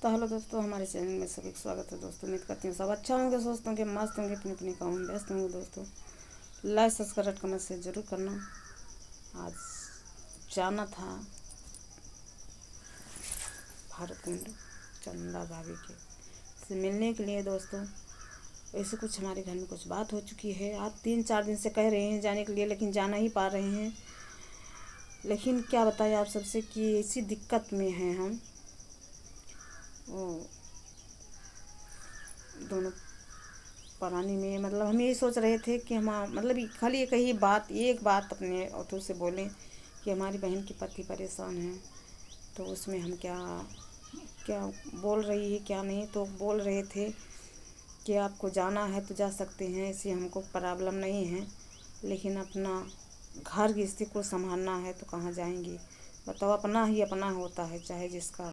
तो हेलो दोस्तों, हमारे चैनल में सभी का स्वागत है। दोस्तों उम्मीद करती हूँ सब अच्छा होंगे, स्वस्थ होंगे, मस्त होंगे, अपने अपने काम में व्यस्त होंगे। दोस्तों लाइक सब्सक्राइब कमेंट से ज़रूर करना। आज जाना था भारत कुंड चंदा भाभी के से मिलने के लिए। दोस्तों ऐसे कुछ हमारे घर में कुछ बात हो चुकी है। आज 3-4 दिन से कह रहे हैं जाने के लिए, लेकिन जा नहीं पा रहे हैं। लेकिन क्या बताएं आप सबसे कि ऐसी दिक्कत में हैं हम। वो दोनों परानी में मतलब हम ये सोच रहे थे कि हम मतलब खाली एक बात अपने ऑथर से बोलें कि हमारी बहन की पति परेशान है। तो उसमें हम क्या क्या बोल रही है क्या नहीं। तो बोल रहे थे कि आपको जाना है तो जा सकते हैं, ऐसी हमको प्रॉब्लम नहीं है, लेकिन अपना घर की स्थिति को संभालना है तो कहाँ जाएंगे। बताओ, अपना ही अपना होता है, चाहे जिसका